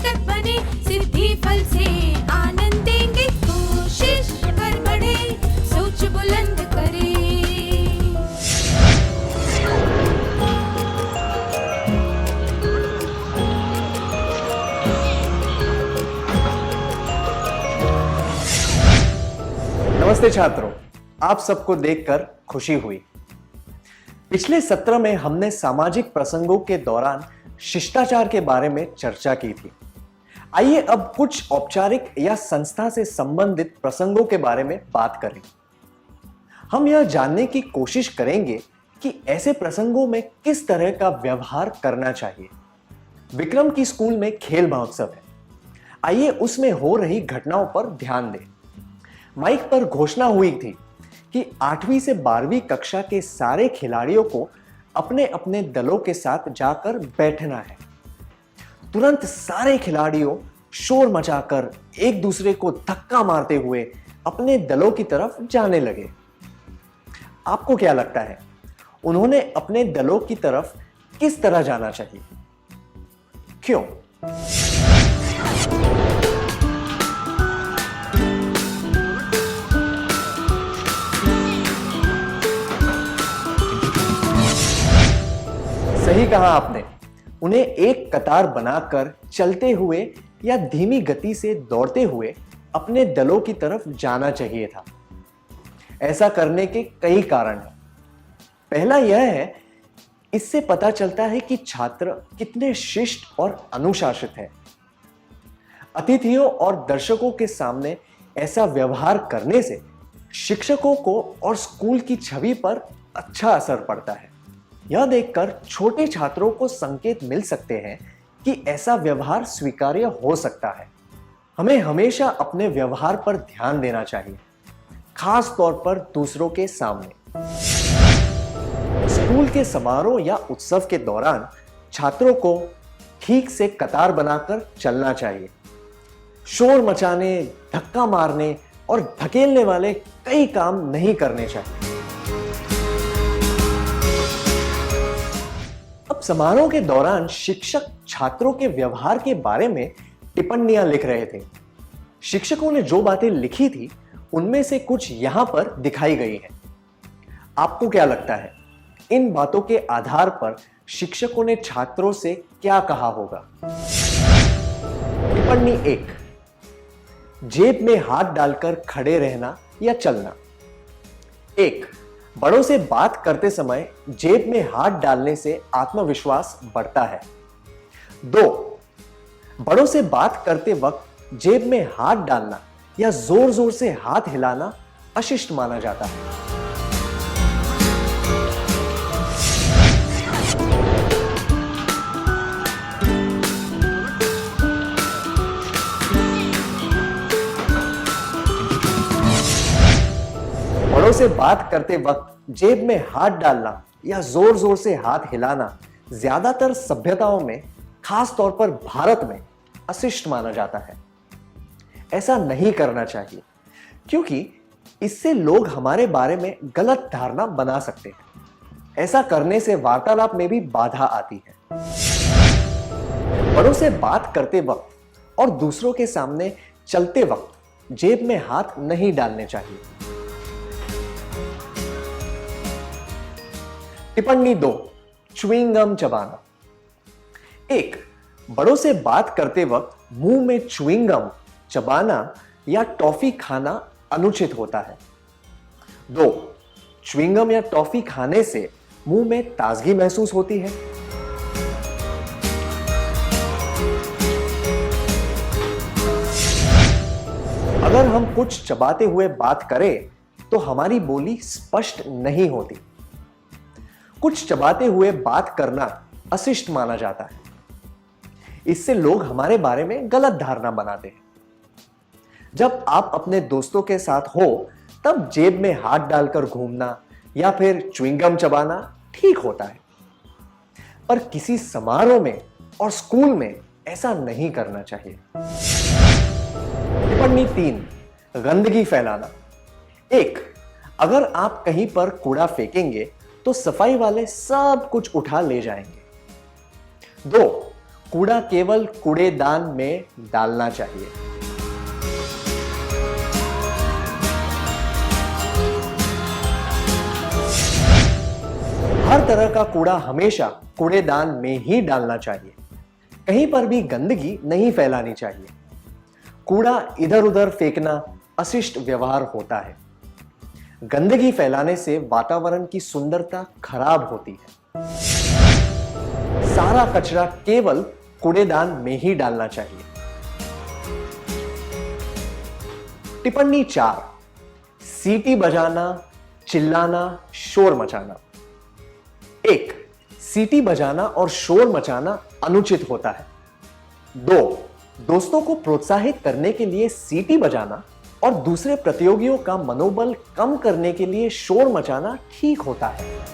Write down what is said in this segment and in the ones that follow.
निकट बने, सिद्धि फल से आनंद देंगे। कोशिश कर बढ़े, सोच बुलंद करे। नमस्ते छात्रों, आप सबको देखकर खुशी हुई। पिछले सत्र में हमने सामाजिक प्रसंगों के दौरान शिष्टाचार के बारे में चर्चा की थी। आइए अब कुछ औपचारिक या संस्था से संबंधित प्रसंगों के बारे में बात करें। हम यह जानने की कोशिश करेंगे कि ऐसे प्रसंगों में किस तरह का व्यवहार करना चाहिए। विक्रम की स्कूल में खेल महोत्सव है। आइए उसमें हो रही घटनाओं पर ध्यान दें। माइक पर घोषणा हुई थी कि 8वीं से 12वीं कक्षा के सारे खिलाड़ियों को अपने अपने दलों के साथ जाकर बैठना है। तुरंत सारे खिलाड़ियों शोर मचाकर एक दूसरे को धक्का मारते हुए अपने दलों की तरफ जाने लगे। आपको क्या लगता है, उन्होंने अपने दलों की तरफ किस तरह जाना चाहिए? क्यों? सही कहा आपने। उन्हें एक कतार बनाकर चलते हुए या धीमी गति से दौड़ते हुए अपने दलों की तरफ जाना चाहिए था। ऐसा करने के कई कारण हैं। पहला यह है, इससे पता चलता है कि छात्र कितने शिष्ट और अनुशासित हैं। अतिथियों और दर्शकों के सामने ऐसा व्यवहार करने से शिक्षकों को और स्कूल की छवि पर अच्छा असर पड़ता है। यह देखकर छोटे छात्रों को संकेत मिल सकते हैं कि ऐसा व्यवहार स्वीकार्य हो सकता है। हमें हमेशा अपने व्यवहार पर ध्यान देना चाहिए, खास तौर पर दूसरों के सामने। स्कूल के समारोह या उत्सव के दौरान छात्रों को ठीक से कतार बनाकर चलना चाहिए। शोर मचाने, धक्का मारने और धकेलने वाले कई काम नहीं करने चाहिए। समारोह के दौरान शिक्षक छात्रों के व्यवहार के बारे में टिप्पणियां लिख रहे थे। शिक्षकों ने जो बातें लिखी थी उनमें से कुछ यहां पर दिखाई गई हैं। आपको क्या लगता है, इन बातों के आधार पर शिक्षकों ने छात्रों से क्या कहा होगा? टिप्पणी 1, जेब में हाथ डालकर खड़े रहना या चलना। 1, बड़ों से बात करते समय जेब में हाथ डालने से आत्मविश्वास बढ़ता है। 2, बड़ों से बात करते वक्त जेब में हाथ डालना या जोर जोर से हाथ हिलाना अशिष्ट माना जाता है। बड़ों से बात करते वक्त जेब में हाथ डालना या जोर जोर से हाथ हिलाना ज्यादातर सभ्यताओं में, खास तौर पर भारत में, अशिष्ट माना जाता है। ऐसा नहीं करना चाहिए क्योंकि इससे लोग हमारे बारे में गलत धारणा बना सकते हैं। ऐसा करने से वार्तालाप में भी बाधा आती है। बड़ों से बात करते वक्त और दूसरों के सामने चलते वक्त जेब में हाथ नहीं डालने चाहिए। टिप्पणी 2, च्युइंग गम चबाना। 1, बड़ों से बात करते वक्त मुंह में च्युइंग गम चबाना या टॉफी खाना अनुचित होता है। 2, च्युइंग गम या टॉफी खाने से मुंह में ताजगी महसूस होती है। अगर हम कुछ चबाते हुए बात करें तो हमारी बोली स्पष्ट नहीं होती। कुछ चबाते हुए बात करना अशिष्ट माना जाता है। इससे लोग हमारे बारे में गलत धारणा बनाते हैं। जब आप अपने दोस्तों के साथ हो तब जेब में हाथ डालकर घूमना या फिर च्युइंग गम चबाना ठीक होता है, पर किसी समारोह में और स्कूल में ऐसा नहीं करना चाहिए। टिप्पणी 3, गंदगी फैलाना। 1, अगर आप कहीं पर कूड़ा फेंकेंगे तो सफाई वाले सब कुछ उठा ले जाएंगे। 2, कूड़ा केवल कूड़ेदान में डालना चाहिए। हर तरह का कूड़ा हमेशा कूड़ेदान में ही डालना चाहिए। कहीं पर भी गंदगी नहीं फैलानी चाहिए। कूड़ा इधर उधर फेंकना अशिष्ट व्यवहार होता है। गंदगी फैलाने से वातावरण की सुंदरता खराब होती है। सारा कचरा केवल कूड़ेदान में ही डालना चाहिए। टिप्पणी 4, सीटी बजाना, चिल्लाना, शोर मचाना। 1, सीटी बजाना और शोर मचाना अनुचित होता है। 2, दोस्तों को प्रोत्साहित करने के लिए सीटी बजाना और दूसरे प्रतियोगियों का मनोबल कम करने के लिए शोर मचाना ठीक होता है।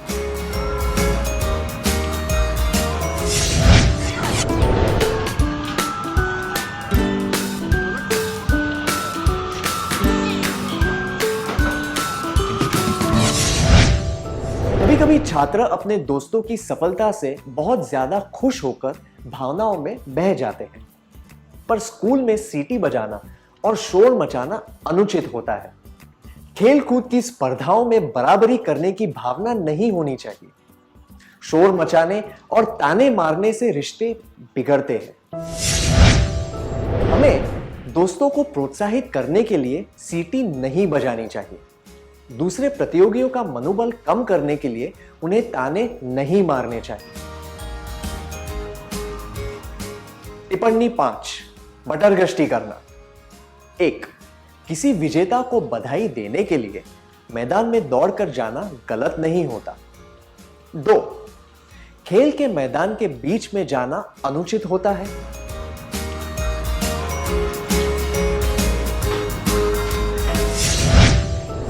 कभी-कभी छात्र अपने दोस्तों की सफलता से बहुत ज्यादा खुश होकर भावनाओं में बह जाते हैं, पर स्कूल में सीटी बजाना और शोर मचाना अनुचित होता है। खेल कूद की स्पर्धाओं में बराबरी करने की भावना नहीं होनी चाहिए। शोर मचाने और ताने मारने से रिश्ते बिगड़ते हैं। हमें दोस्तों को प्रोत्साहित करने के लिए सीटी नहीं बजानी चाहिए। दूसरे प्रतियोगियों का मनोबल कम करने के लिए उन्हें ताने नहीं मारने चाहिए। टिप्पणी 5, बटरगश्ती करना। 1, किसी विजेता को बधाई देने के लिए मैदान में दौड़कर जाना गलत नहीं होता। 2, खेल के मैदान के बीच में जाना अनुचित होता है।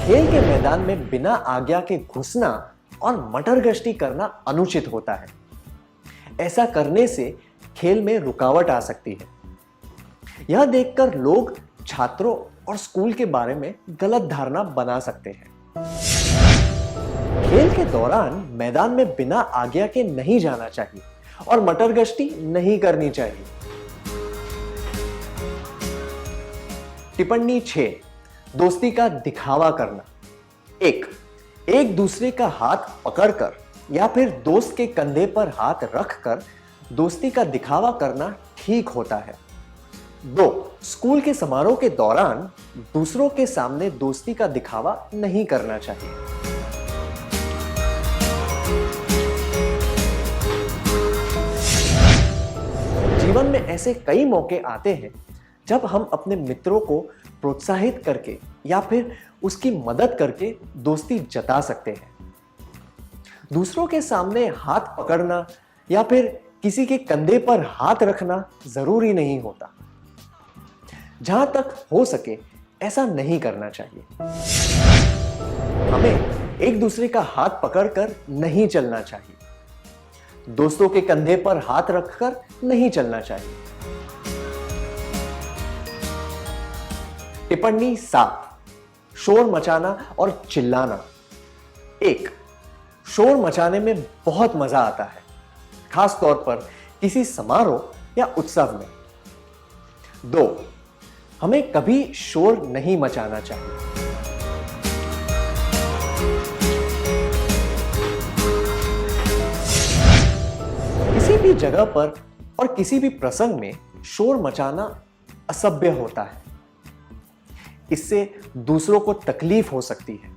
खेल के मैदान में बिना आज्ञा के घुसना और मटरगश्ती करना अनुचित होता है। ऐसा करने से खेल में रुकावट आ सकती है। यह देखकर लोग छात्रों और स्कूल के बारे में गलत धारणा बना सकते हैं। खेल के दौरान मैदान में बिना आज्ञा के नहीं जाना चाहिए और मटरगश्ती नहीं करनी चाहिए। टिप्पणी 6, दोस्ती का दिखावा करना। 1, एक दूसरे का हाथ पकड़कर या फिर दोस्त के कंधे पर हाथ रखकर दोस्ती का दिखावा करना ठीक होता है। 2, स्कूल के समारोह के दौरान दूसरों के सामने दोस्ती का दिखावा नहीं करना चाहिए। जीवन में ऐसे कई मौके आते हैं जब हम अपने मित्रों को प्रोत्साहित करके या फिर उसकी मदद करके दोस्ती जता सकते हैं। दूसरों के सामने हाथ पकड़ना या फिर किसी के कंधे पर हाथ रखना जरूरी नहीं होता। जहां तक हो सके ऐसा नहीं करना चाहिए। हमें एक दूसरे का हाथ पकड़कर नहीं चलना चाहिए। दोस्तों के कंधे पर हाथ रखकर नहीं चलना चाहिए। टिप्पणी 7, शोर मचाना और चिल्लाना। 1, शोर मचाने में बहुत मजा आता है, खास तौर पर किसी समारोह या उत्सव में। 2, हमें कभी शोर नहीं मचाना चाहिए। किसी भी जगह पर और किसी भी प्रसंग में शोर मचाना असभ्य होता है। इससे दूसरों को तकलीफ हो सकती है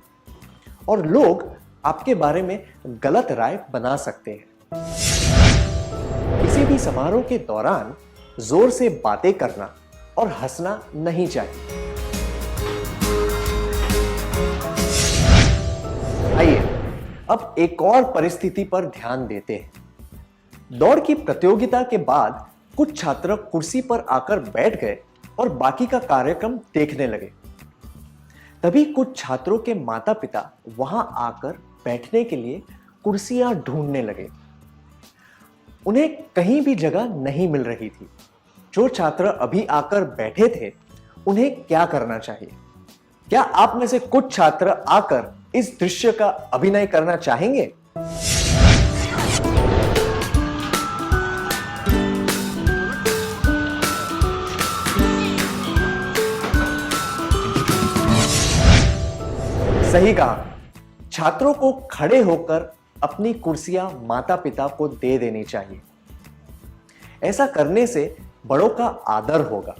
और लोग आपके बारे में गलत राय बना सकते हैं। किसी भी समारोह के दौरान जोर से बातें करना और हंसना नहीं चाहिए। आइए अब एक और परिस्थिति पर ध्यान देते हैं। दौड़ की प्रतियोगिता के बाद कुछ छात्र कुर्सी पर आकर बैठ गए और बाकी का कार्यक्रम देखने लगे। तभी कुछ छात्रों के माता पिता वहां आकर बैठने के लिए कुर्सियां ढूंढने लगे। उन्हें कहीं भी जगह नहीं मिल रही थी। जो छात्र अभी आकर बैठे थे उन्हें क्या करना चाहिए? क्या आप में से कुछ छात्र आकर इस दृश्य का अभिनय करना चाहेंगे? सही कहा। छात्रों को खड़े होकर अपनी कुर्सियां माता पिता को दे देनी चाहिए। ऐसा करने से बड़ों का आदर होगा।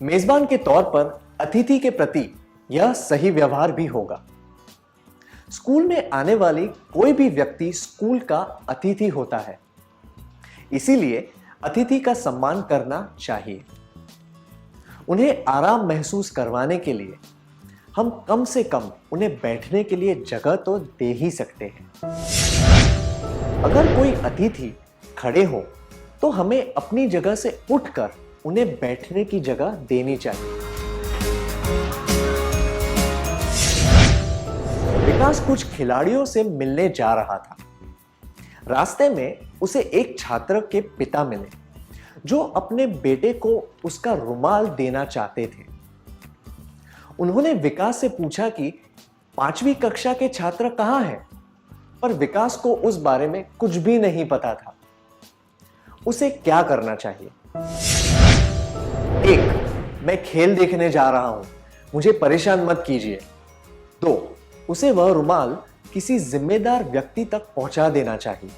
मेजबान के तौर पर अतिथि के प्रति यह सही व्यवहार भी होगा। स्कूल में आने वाली कोई भी व्यक्ति स्कूल का अतिथि होता है, इसीलिए अतिथि का सम्मान करना चाहिए। उन्हें आराम महसूस करवाने के लिए हम कम से कम उन्हें बैठने के लिए जगह तो दे ही सकते हैं। अगर कोई अतिथि खड़े हो तो हमें अपनी जगह से उठकर उन्हें बैठने की जगह देनी चाहिए। विकास कुछ खिलाड़ियों से मिलने जा रहा था। रास्ते में उसे एक छात्र के पिता मिले जो अपने बेटे को उसका रुमाल देना चाहते थे। उन्होंने विकास से पूछा कि 5वीं कक्षा के छात्र कहां हैं, पर विकास को उस बारे में कुछ भी नहीं पता था। उसे क्या करना चाहिए? 1. मैं खेल देखने जा रहा हूं, मुझे परेशान मत कीजिए। 2. उसे वह रुमाल किसी जिम्मेदार व्यक्ति तक पहुंचा देना चाहिए।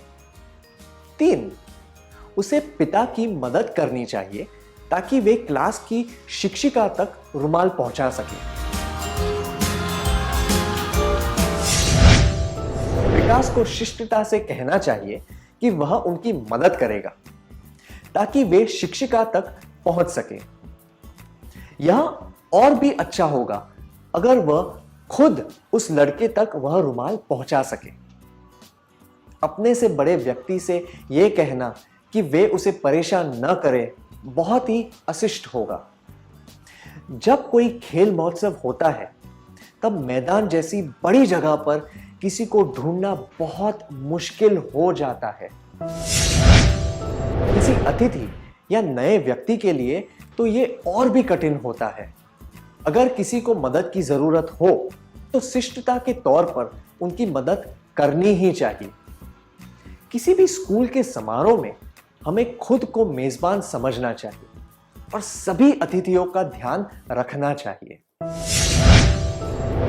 3. उसे पिता की मदद करनी चाहिए ताकि वे क्लास की शिक्षिका तक रुमाल पहुंचा सके। विकास को शिष्टता से कहना चाहिए कि वह उनकी मदद करेगा ताकि वे शिक्षिका तक पहुंच सके। यह और भी अच्छा होगा अगर वह खुद उस लड़के तक वह रुमाल पहुंचा सके। अपने से बड़े व्यक्ति से यह कहना कि वे उसे परेशान न करें बहुत ही अशिष्ट होगा। जब कोई खेल महोत्सव होता है तब मैदान जैसी बड़ी जगह पर किसी को ढूंढना बहुत मुश्किल हो जाता है। किसी अतिथि या नए व्यक्ति के लिए तो ये और भी कठिन होता है। अगर किसी को मदद की जरूरत हो तो शिष्टता के तौर पर उनकी मदद करनी ही चाहिए। किसी भी स्कूल के समारोह में हमें खुद को मेजबान समझना चाहिए और सभी अतिथियों का ध्यान रखना चाहिए।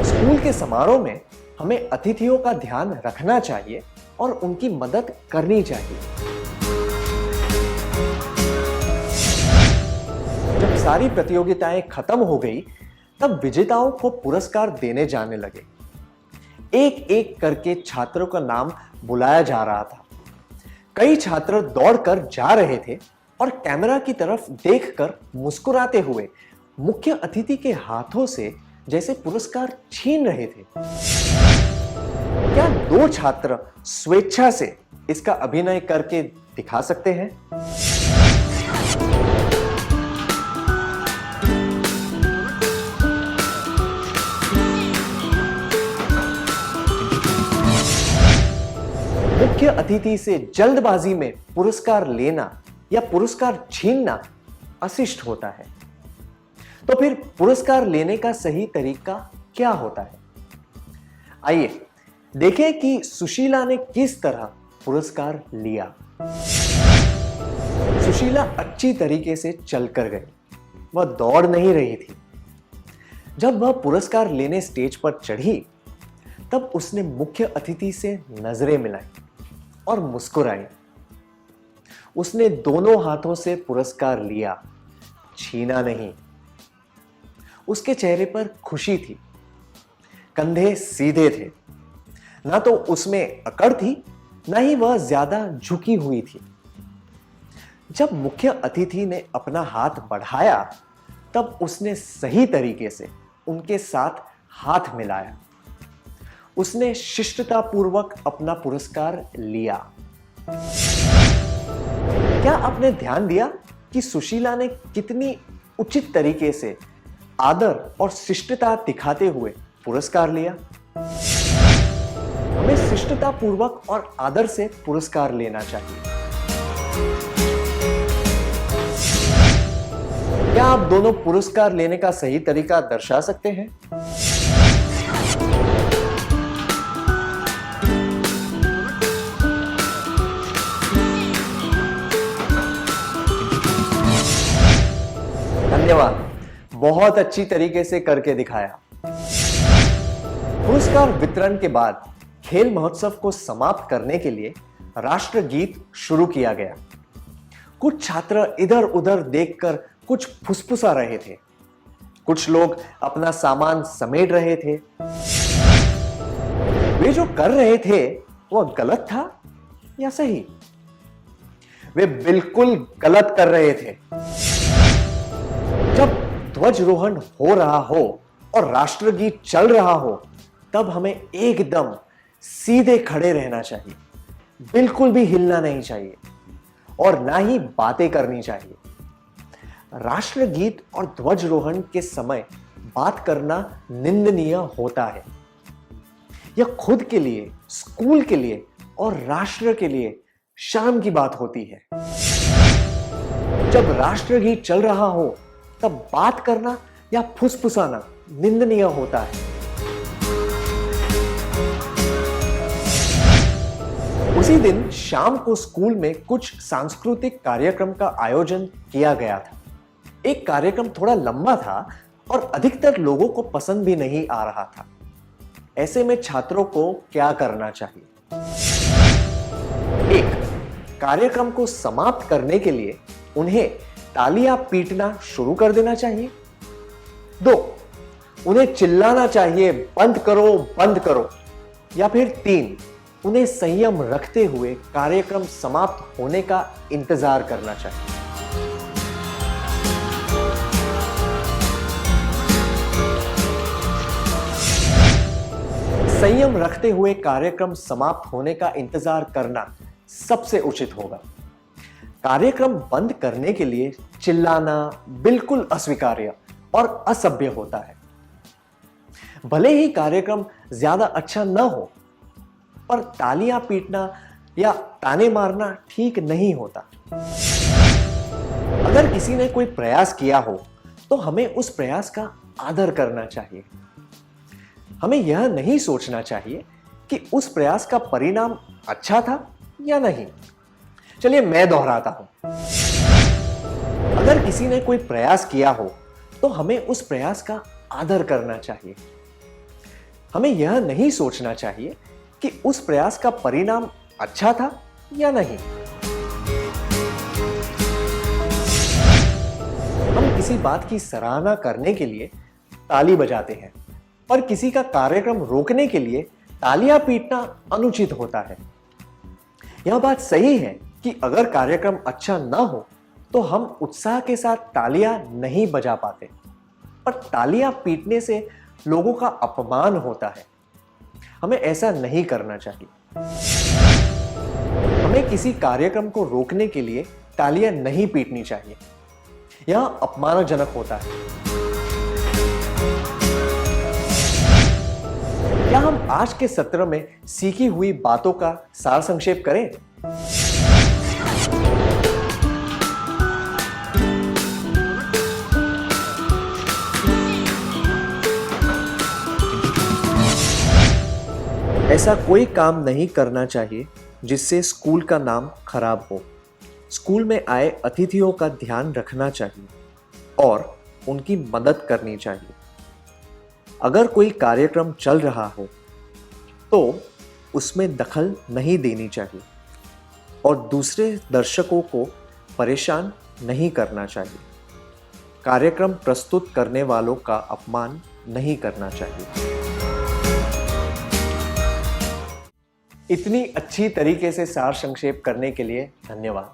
स्कूल के समारोह में हमें अतिथियों का ध्यान रखना चाहिए और उनकी मदद करनी चाहिए। जब सारी प्रतियोगिताएं खत्म हो गई तब विजेताओं को पुरस्कार देने जाने लगे। एक एक करके छात्रों का नाम बुलाया जा रहा था। कई छात्र दौड़कर जा रहे थे और कैमरा की तरफ देखकर मुस्कुराते हुए मुख्य अतिथि के हाथों से जैसे पुरस्कार छीन रहे थे। क्या 2 छात्र स्वेच्छा से इसका अभिनय करके दिखा सकते हैं? मुख्य अतिथि से जल्दबाजी में पुरस्कार लेना या पुरस्कार छीनना अशिष्ट होता है। तो फिर पुरस्कार लेने का सही तरीका क्या होता है? आइए देखें कि सुशीला ने किस तरह पुरस्कार लिया। सुशीला अच्छी तरीके से चलकर गई। वह दौड़ नहीं रही थी। जब वह पुरस्कार लेने स्टेज पर चढ़ी तब उसने मुख्य अतिथि से नजरें मिलाई और मुस्कुराई। उसने दोनों हाथों से पुरस्कार लिया, छीना नहीं। उसके चेहरे पर खुशी थी। कंधे सीधे थे। ना तो उसमें अकड़ थी, ना ही वह ज्यादा झुकी हुई थी। जब मुख्य अतिथि ने अपना हाथ बढ़ाया तब उसने सही तरीके से उनके साथ हाथ मिलाया। उसने शिष्टतापूर्वक अपना पुरस्कार लिया। क्या आपने ध्यान दिया कि सुशीला ने कितनी उचित तरीके से आदर और शिष्टता दिखाते हुए पुरस्कार लिया? हमें शिष्टतापूर्वक और आदर से पुरस्कार लेना चाहिए। क्या आप दोनों पुरस्कार लेने का सही तरीका दर्शा सकते हैं? धन्यवाद, बहुत अच्छी तरीके से करके दिखाया। पुरस्कार वितरण के बाद खेल महोत्सव को समाप्त करने के लिए राष्ट्रगीत शुरू किया गया। कुछ छात्र इधर उधर देखकर कुछ फुसफुसा रहे थे, कुछ लोग अपना सामान समेट रहे थे। वे जो कर रहे थे वह गलत था या सही? वे बिल्कुल गलत कर रहे थे। जब ध्वजारोहण हो रहा हो और राष्ट्रगीत चल रहा हो तब हमें एकदम सीधे खड़े रहना चाहिए, बिल्कुल भी हिलना नहीं चाहिए और ना ही बातें करनी चाहिए। राष्ट्रगीत और ध्वजारोहण के समय बात करना निंदनीय होता है। यह खुद के लिए, स्कूल के लिए और राष्ट्र के लिए शर्म की बात होती है। जब राष्ट्रगीत चल रहा हो तब बात करना या फुसफुसाना निंदनीय होता है। उसी दिन शाम को स्कूल में कुछ सांस्कृतिक कार्यक्रम का आयोजन किया गया था। एक कार्यक्रम थोड़ा लंबा था और अधिकतर लोगों को पसंद भी नहीं आ रहा था। ऐसे में छात्रों को क्या करना चाहिए? 1. कार्यक्रम को समाप्त करने के लिए उन्हें तालियां पीटना शुरू कर देना चाहिए। 2. उन्हें चिल्लाना चाहिए, बंद करो, बंद करो। या फिर 3. उन्हें संयम रखते हुए कार्यक्रम समाप्त होने का इंतजार करना चाहिए। संयम रखते हुए कार्यक्रम समाप्त होने का इंतजार करना सबसे उचित होगा। कार्यक्रम बंद करने के लिए चिल्लाना बिल्कुल अस्वीकार्य और असभ्य होता है। भले ही कार्यक्रम ज्यादा अच्छा न हो, पर तालियां पीटना या ताने मारना ठीक नहीं होता। अगर किसी ने कोई प्रयास किया हो तो हमें उस प्रयास का आदर करना चाहिए। हमें यह नहीं सोचना चाहिए कि उस प्रयास का परिणाम अच्छा था या नहीं। चलिए मैं दोहराता हूं। अगर किसी ने कोई प्रयास किया हो तो हमें उस प्रयास का आदर करना चाहिए। हमें यह नहीं सोचना चाहिए कि उस प्रयास का परिणाम अच्छा था या नहीं। हम किसी बात की सराहना करने के लिए ताली बजाते हैं, पर किसी का कार्यक्रम रोकने के लिए तालियां पीटना अनुचित होता है। यह बात सही है कि अगर कार्यक्रम अच्छा न हो तो हम उत्साह के साथ तालियां नहीं बजा पाते, पर तालियां पीटने से लोगों का अपमान होता है। हमें ऐसा नहीं करना चाहिए। हमें किसी कार्यक्रम को रोकने के लिए तालियां नहीं पीटनी चाहिए। यह अपमानजनक होता है। क्या हम आज के सत्र में सीखी हुई बातों का सार संक्षेप करें? ऐसा कोई काम नहीं करना चाहिए जिससे स्कूल का नाम खराब हो। स्कूल में आए अतिथियों का ध्यान रखना चाहिए और उनकी मदद करनी चाहिए। अगर कोई कार्यक्रम चल रहा हो तो उसमें दखल नहीं देनी चाहिए और दूसरे दर्शकों को परेशान नहीं करना चाहिए। कार्यक्रम प्रस्तुत करने वालों का अपमान नहीं करना चाहिए। इतनी अच्छी तरीके से सार संक्षेप करने के लिए धन्यवाद।